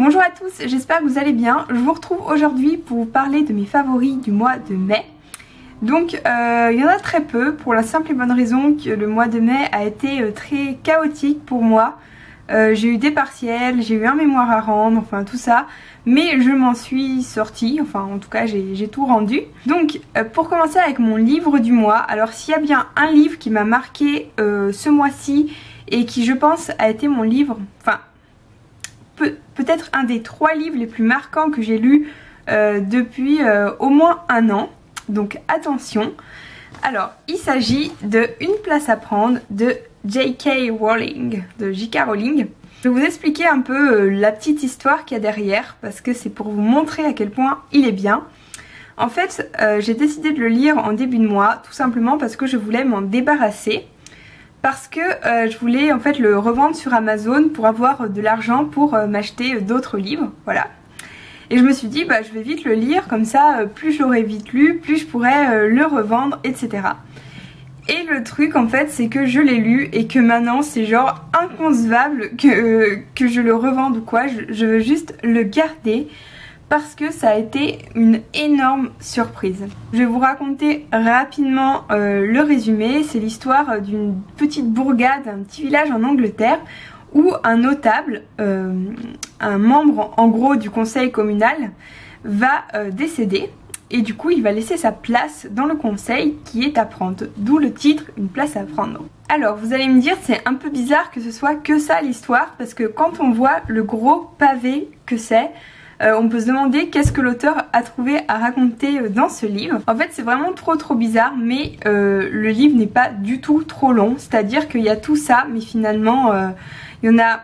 Bonjour à tous, j'espère que vous allez bien. Je vous retrouve aujourd'hui pour vous parler de mes favoris du mois de mai. Donc il y en a très peu pour la simple et bonne raison que le mois de mai a été très chaotique pour moi. J'ai eu des partiels, j'ai eu un mémoire à rendre, enfin tout ça. Mais je m'en suis sortie, enfin en tout cas j'ai tout rendu. Donc pour commencer avec mon livre du mois, alors s'il y a bien un livre qui m'a marqué ce mois-ci et qui je pense a été mon livre, enfin peut-être un des 3 livres les plus marquants que j'ai lus depuis au moins un an. Donc attention. Alors il s'agit de Une place à prendre de J.K. Rowling, de J.K. Rowling. Je vais vous expliquer un peu la petite histoire qu'il y a derrière parce que c'est pour vous montrer à quel point il est bien. En fait, j'ai décidé de le lire en début de mois tout simplement parce que je voulais m'en débarrasser. Parce que je voulais en fait le revendre sur Amazon pour avoir de l'argent pour m'acheter d'autres livres, voilà. Et je me suis dit bah je vais vite le lire, comme ça plus je l'aurai vite lu, plus je pourrais le revendre, etc. Et le truc en fait c'est que je l'ai lu et que maintenant c'est genre inconcevable que je le revende ou quoi, je veux juste le garder. Parce que ça a été une énorme surprise. Je vais vous raconter rapidement le résumé. C'est l'histoire d'une petite bourgade, un petit village en Angleterre où un notable, un membre en gros du conseil communal va décéder. Et du coup il va laisser sa place dans le conseil qui est à prendre. D'où le titre Une place à prendre. Alors vous allez me dire c'est un peu bizarre que ce soit que ça l'histoire. Parce que quand on voit le gros pavé que c'est, on peut se demander qu'est-ce que l'auteur a trouvé à raconter dans ce livre. En fait c'est vraiment trop bizarre, mais le livre n'est pas du tout trop long. C'est à dire qu'il y a tout ça mais finalement il n'y en a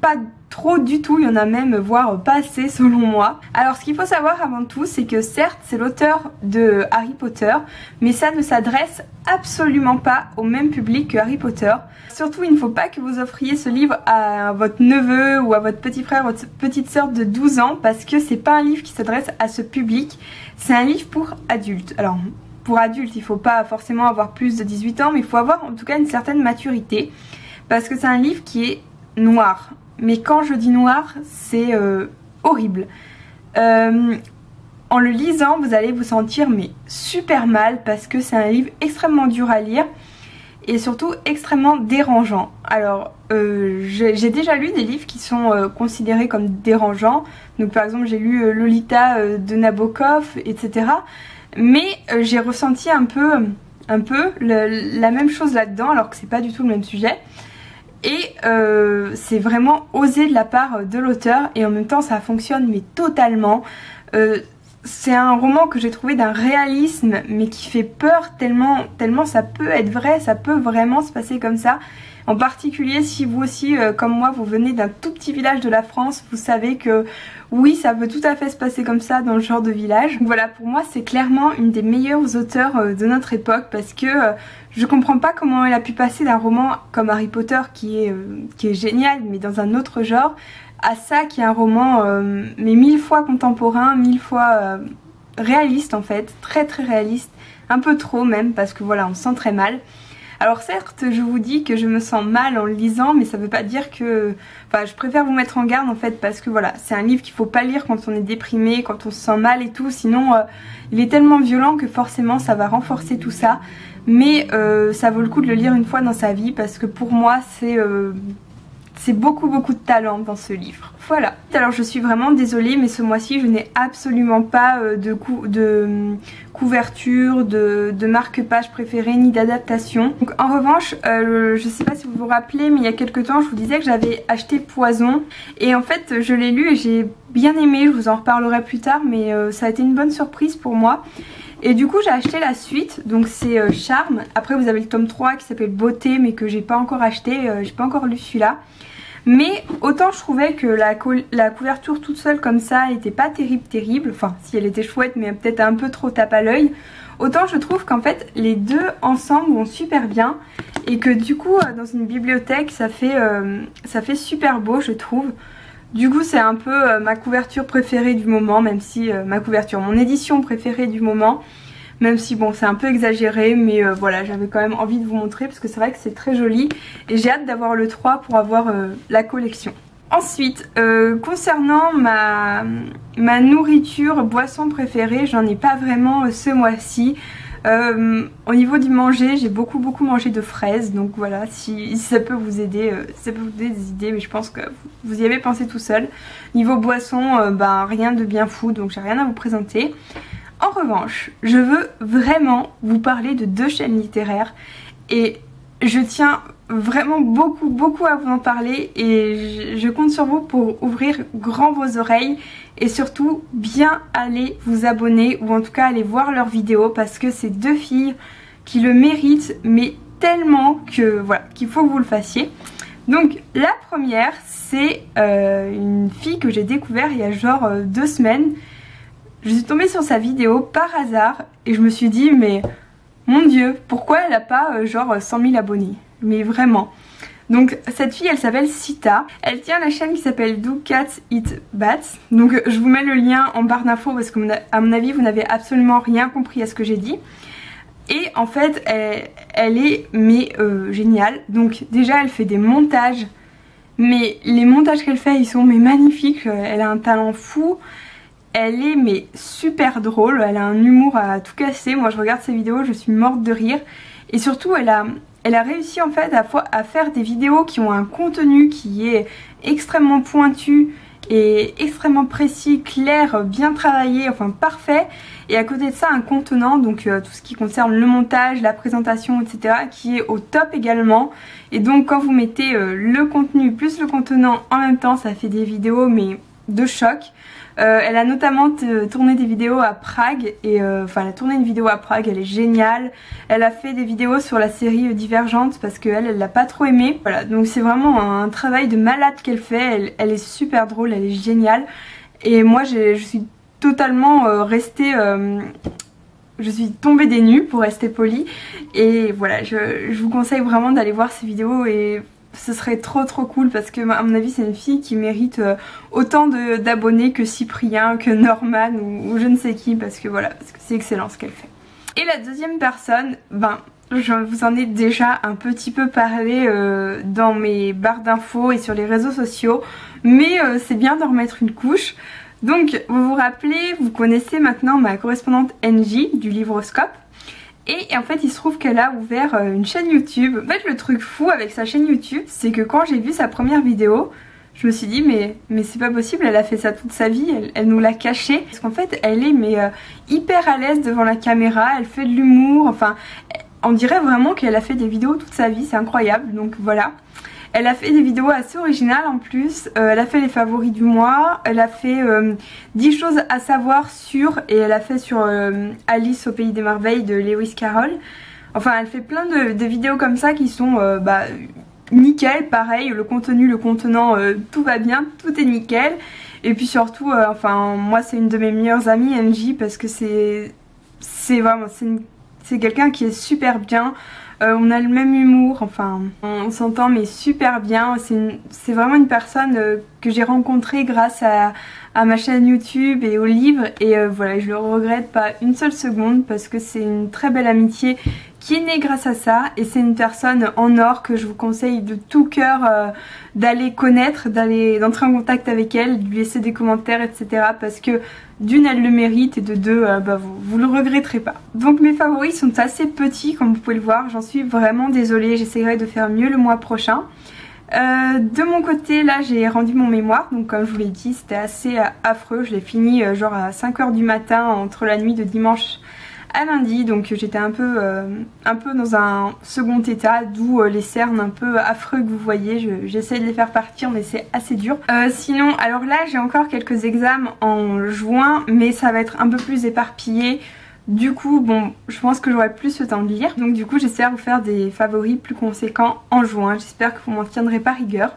pas trop du tout, il y en a même voire pas assez selon moi. Alors ce qu'il faut savoir avant tout c'est que certes c'est l'auteur de Harry Potter, mais ça ne s'adresse absolument pas au même public que Harry Potter. Surtout il ne faut pas que vous offriez ce livre à votre neveu ou à votre petit frère, votre petite soeur de 12 ans parce que c'est pas un livre qui s'adresse à ce public, c'est un livre pour adultes. Alors pour adultes il faut pas forcément avoir plus de 18 ans mais il faut avoir en tout cas une certaine maturité parce que c'est un livre qui est noir. Mais quand je dis noir, c'est horrible. En le lisant, vous allez vous sentir mais super mal parce que c'est un livre extrêmement dur à lire et surtout extrêmement dérangeant. Alors, j'ai déjà lu des livres qui sont considérés comme dérangeants. Donc par exemple, j'ai lu Lolita de Nabokov, etc. Mais j'ai ressenti un peu la même chose là-dedans alors que c'est pas du tout le même sujet. Et c'est vraiment osé de la part de l'auteur et en même temps ça fonctionne mais totalement. C'est un roman que j'ai trouvé d'un réalisme mais qui fait peur tellement ça peut être vrai, ça peut vraiment se passer comme ça. En particulier si vous aussi comme moi vous venez d'un tout petit village de la France, vous savez que oui ça peut tout à fait se passer comme ça dans le genre de village. Donc voilà, pour moi c'est clairement une des meilleures auteurs de notre époque parce que je comprends pas comment elle a pu passer d'un roman comme Harry Potter qui est génial mais dans un autre genre à ça qui est un roman mais 1000 fois contemporain, 1000 fois réaliste en fait, très réaliste, un peu trop même parce que voilà on se sent très mal. Alors certes je vous dis que je me sens mal en le lisant mais ça veut pas dire que... Enfin je préfère vous mettre en garde en fait parce que voilà c'est un livre qu'il faut pas lire quand on est déprimé, quand on se sent mal et tout, sinon il est tellement violent que forcément ça va renforcer tout ça. Mais ça vaut le coup de le lire une fois dans sa vie parce que pour moi c'est beaucoup de talent dans ce livre. Voilà. Alors je suis vraiment désolée mais ce mois-ci je n'ai absolument pas de couverture, de marque-page préférée ni d'adaptation. Donc en revanche, je sais pas si vous vous rappelez mais il y a quelques temps je vous disais que j'avais acheté Poison et en fait je l'ai lu et j'ai bien aimé, je vous en reparlerai plus tard mais ça a été une bonne surprise pour moi. Et du coup j'ai acheté la suite, donc c'est Charme. Après vous avez le tome 3 qui s'appelle Beauté mais que j'ai pas encore acheté, j'ai pas encore lu celui-là. Mais autant je trouvais que la couverture toute seule comme ça était pas terrible, enfin si elle était chouette mais peut-être un peu trop tape à l'œil. Autant je trouve qu'en fait les deux ensemble vont super bien et que du coup dans une bibliothèque ça fait super beau je trouve. Du coup c'est un peu ma couverture préférée du moment, même si mon édition préférée du moment. Même si bon c'est un peu exagéré mais voilà j'avais quand même envie de vous montrer parce que c'est vrai que c'est très joli. Et j'ai hâte d'avoir le 3 pour avoir la collection. Ensuite, concernant ma nourriture, boisson préférée, j'en ai pas vraiment ce mois-ci. Au niveau du manger, j'ai beaucoup mangé de fraises, donc voilà, si ça peut vous aider, ça peut vous donner des idées, mais je pense que vous y avez pensé tout seul. Niveau boisson, ben rien de bien fou, donc j'ai rien à vous présenter. En revanche, je veux vraiment vous parler de 2 chaînes littéraires et je tiens vraiment beaucoup à vous en parler et je compte sur vous pour ouvrir grand vos oreilles et surtout bien aller vous abonner ou en tout cas aller voir leurs vidéos parce que c'est 2 filles qui le méritent mais tellement que voilà qu'il faut que vous le fassiez. Donc la première c'est une fille que j'ai découvert il y a genre 2 semaines. Je suis tombée sur sa vidéo par hasard et je me suis dit mais mon dieu pourquoi elle a pas genre 100 000 abonnés, mais vraiment. Donc cette fille elle s'appelle Sita, elle tient la chaîne qui s'appelle Do Cats Eat Bats. Donc je vous mets le lien en barre d'infos parce que à mon avis vous n'avez absolument rien compris à ce que j'ai dit. Et en fait elle est géniale. Donc déjà elle fait des montages, mais les montages qu'elle fait ils sont magnifiques, elle a un talent fou. Elle est super drôle, elle a un humour à tout casser. Moi je regarde ses vidéos, je suis morte de rire. Et surtout elle a réussi en fait à faire des vidéos qui ont un contenu qui est extrêmement pointu et extrêmement précis, clair, bien travaillé, enfin parfait. Et à côté de ça un contenant, donc tout ce qui concerne le montage, la présentation, etc. qui est au top également. Et donc quand vous mettez le contenu plus le contenant en même temps, ça fait des vidéos mais de choc. Elle a notamment tourné des vidéos à Prague et enfin elle a tourné une vidéo à Prague, elle est géniale. Elle a fait des vidéos sur la série Divergente parce qu'elle l'a pas trop aimé. Voilà, donc c'est vraiment un travail de malade qu'elle fait, elle est super drôle, elle est géniale. Et moi je suis totalement restée... je suis tombée des nues pour rester polie. Et voilà, je vous conseille vraiment d'aller voir ces vidéos et... ce serait trop cool parce que à mon avis c'est une fille qui mérite autant d'abonnés que Cyprien, que Norman ou je ne sais qui parce que voilà, parce que c'est excellent ce qu'elle fait. Et la deuxième personne, ben je vous en ai déjà un petit peu parlé dans mes barres d'infos et sur les réseaux sociaux, mais c'est bien de remettre une couche. Donc vous vous rappelez, vous connaissez maintenant ma correspondante NJ du Livroscope. Et en fait il se trouve qu'elle a ouvert une chaîne YouTube. En fait le truc fou avec sa chaîne YouTube c'est que quand j'ai vu sa première vidéo, je me suis dit mais c'est pas possible, elle a fait ça toute sa vie, elle nous l'a caché. Parce qu'en fait elle est hyper à l'aise devant la caméra, elle fait de l'humour, enfin on dirait vraiment qu'elle a fait des vidéos toute sa vie, c'est incroyable. Donc voilà. Elle a fait des vidéos assez originales en plus, elle a fait les favoris du mois, elle a fait 10 choses à savoir sur, et elle a fait sur Alice au pays des merveilles de Lewis Carroll. Enfin elle fait plein de vidéos comme ça qui sont nickel, pareil, le contenu, le contenant, tout va bien, tout est nickel. Et puis surtout, enfin moi c'est une de mes meilleures amies, NJ, parce que c'est vraiment, c'est quelqu'un qui est super bien. On a le même humour, enfin on s'entend mais super bien. C'est vraiment une personne que j'ai rencontrée grâce à ma chaîne YouTube et aux livres. Et voilà, je le regrette pas une seule seconde parce que c'est une très belle amitié qui est née grâce à ça. Et c'est une personne en or que je vous conseille de tout cœur d'aller connaître, d'entrer en contact avec elle, de lui laisser des commentaires, etc. Parce que d'une elle le mérite et de deux vous le regretterez pas. Donc mes favoris sont assez petits comme vous pouvez le voir, j'en suis vraiment désolée, j'essaierai de faire mieux le mois prochain. De mon côté là j'ai rendu mon mémoire, donc comme je vous l'ai dit c'était assez affreux, je l'ai fini genre à 5 h du matin entre la nuit de dimanche à lundi, donc j'étais un peu dans un second état, d'où les cernes un peu affreux que vous voyez. J'essaie de les faire partir mais c'est assez dur. Sinon alors là j'ai encore quelques examens en juin mais ça va être un peu plus éparpillé. Du coup bon je pense que j'aurai plus le temps de lire, donc du coup j'espère vous faire des favoris plus conséquents en juin. J'espère que vous m'en tiendrez par rigueur.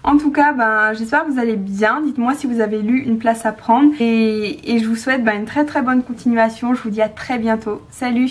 En tout cas, j'espère que vous allez bien. Dites-moi si vous avez lu Une place à prendre. Et je vous souhaite une très bonne continuation. Je vous dis à très bientôt. Salut!